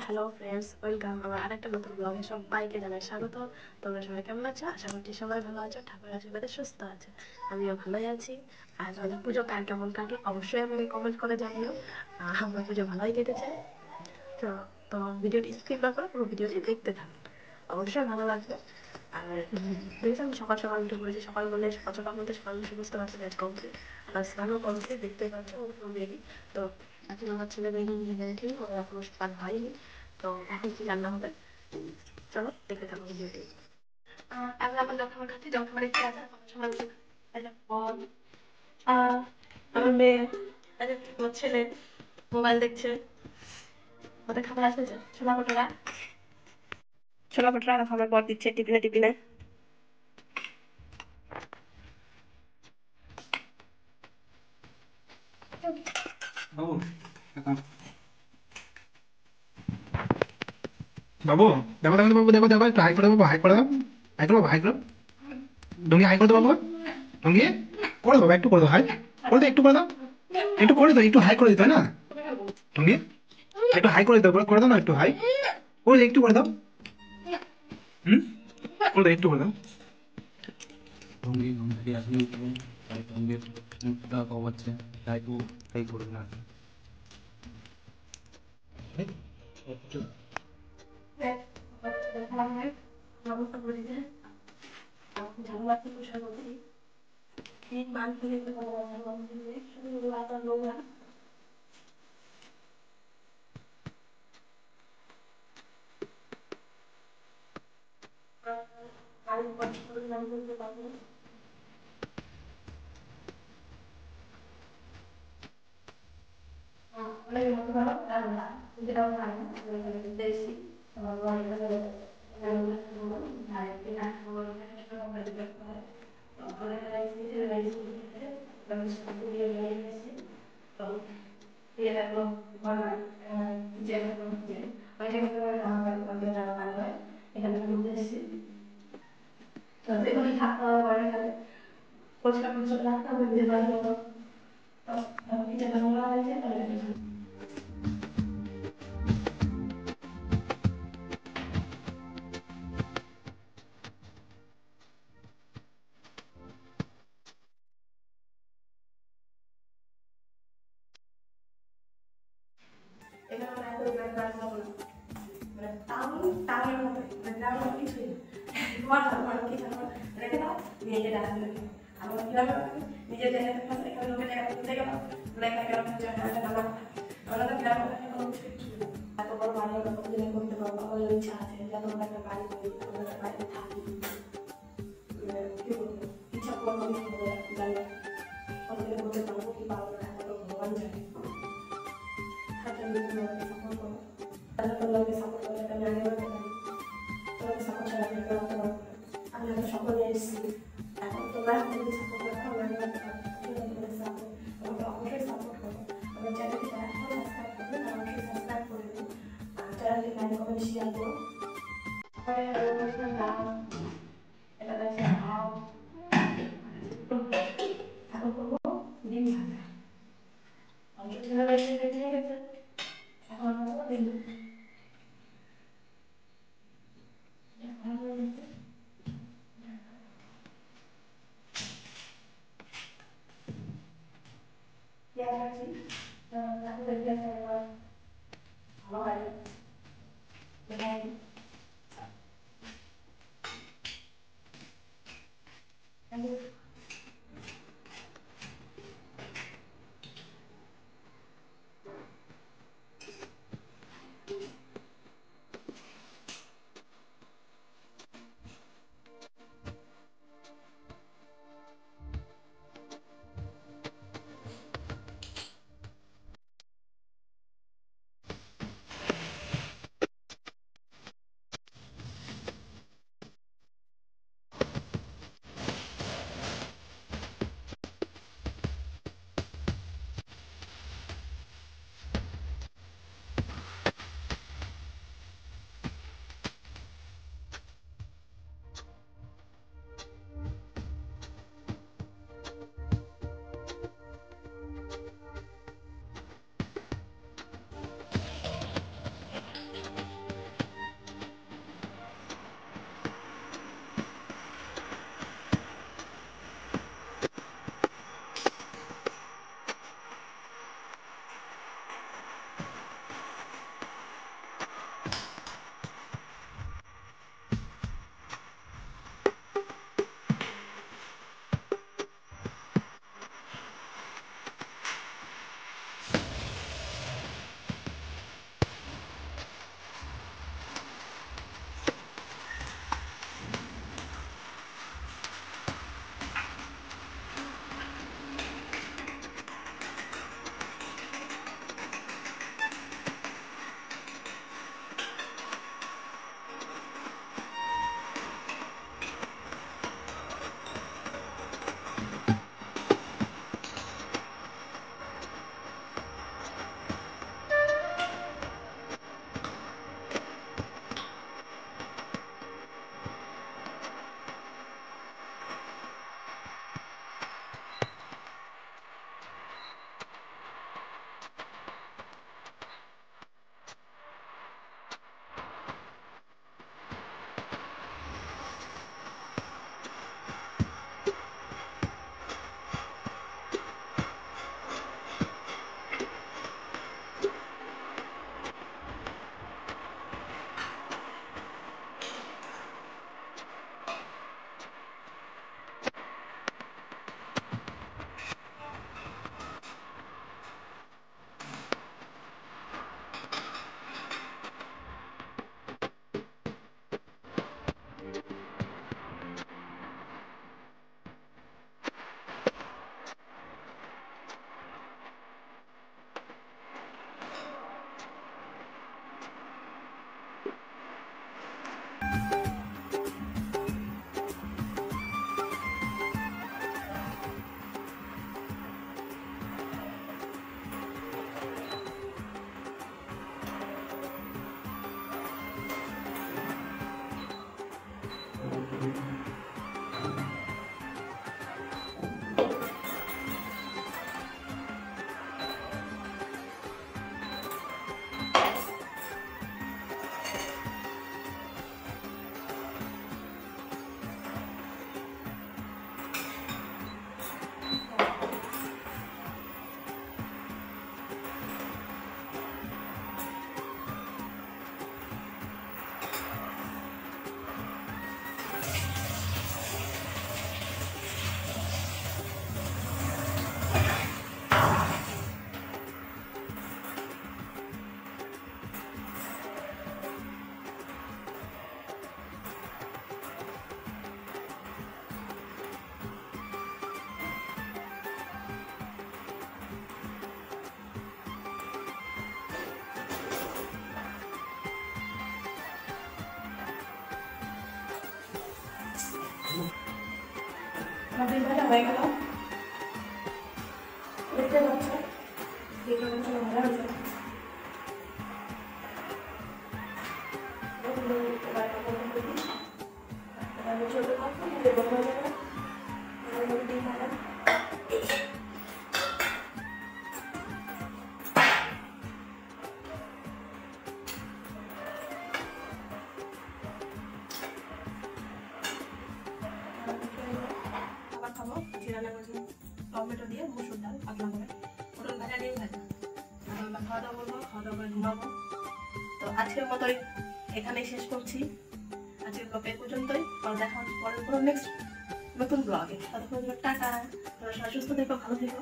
Hello friends, welcome আমার আরেকটা নতুন ব্লগে সবাইকে জানাই স্বাগত। তোমরা সবাই কেমন আছো? আশা করছি সবাই ভালো আছো, ঠাকুর আশীর্বাদে সুস্থ আছে। আমিও ভালোই আছি। আর তোমাদের পুজো কার কেমন কাটলো অবশ্যই আমাকে কমেন্ট করে জানিও। আমার পুজো ভালোই কেটেছে। তো তো ভিডিওটি স্কিপ না করে পুরো ভিডিওটি দেখতে থাকো, অবশ্যই ভালো লাগবে। আর দেখছি আমি সকাল সকাল উঠে পড়েছি। সকাল বলে সকাল সকাল বলতে সকাল উঠে বুঝতে পারছি না কমপ্লিট। আর স্নানও কমপ্লিট, দেখতে পাচ্ছি রেডি। তো এখন আমার ছেলে মেয়ে রেডি, ওরা এখনো স্নান হয়নি। তো এখন কি রান্না হবে চলো দেখতে থাকো ভিডিওটি। আমি আমার যখন খাচ্ছি যখন দেখতে আছে সবাই বসে বল। আমার মেয়ে, আমার ছেলে মোবাইল দেখছে। ওদের খাবার আসবে, ছোলা পটোরা ছোলা পটোরা খাবার পর দিচ্ছে টিফিনে টিফিনে। বাবু বাবু দেখো দেখো বাবু, দেখো দেখো, একটু হাই করে দেবো, হাই করে দাও, হাই করে দেবো, হাই করে ডঙ্গি, হাই করে দেবো বাবু, ডঙ্গি করে দেবো, একটু করে দাও, হাই করে দাও, একটু করে দাও, একটু করে দাও, একটু হাই করে দিতে হয় না ডঙ্গি, একটু হাই করে দিতে করে দাও না, একটু হাই করে দাও, একটু করে দাও, হুম করে দাও, একটু করে দাও ডঙ্গি, ঘুম থেকে আসলে উঠবে, তাই ডঙ্গির মুখটা কমাচ্ছে, তাই একটু হাই করে না ডিম ভাজা হয়ে গেল, দেখতে পাচ্ছ ডিমটা মশলা ভাজা হয়েছে। ছোট ডিম ভাজা আবার খাবো জিরা করছি টমেটো দিয়ে মুসুর ডাল পাতলা করে পটল ভাজা ডিম ভাজা। আমরা খাওয়া দাওয়া করবো, খাওয়া দাওয়া করে ঘুমাবো। তো আজকের মতোই এখানেই শেষ করছি। আজকের ব্লগ এই পর্যন্তই, দেখা হচ্ছে পরের নেক্সট নতুন ব্লগে। ততক্ষণ টাটা, তোমরা সবাই সুস্থ থেকো, ভালো থেকো।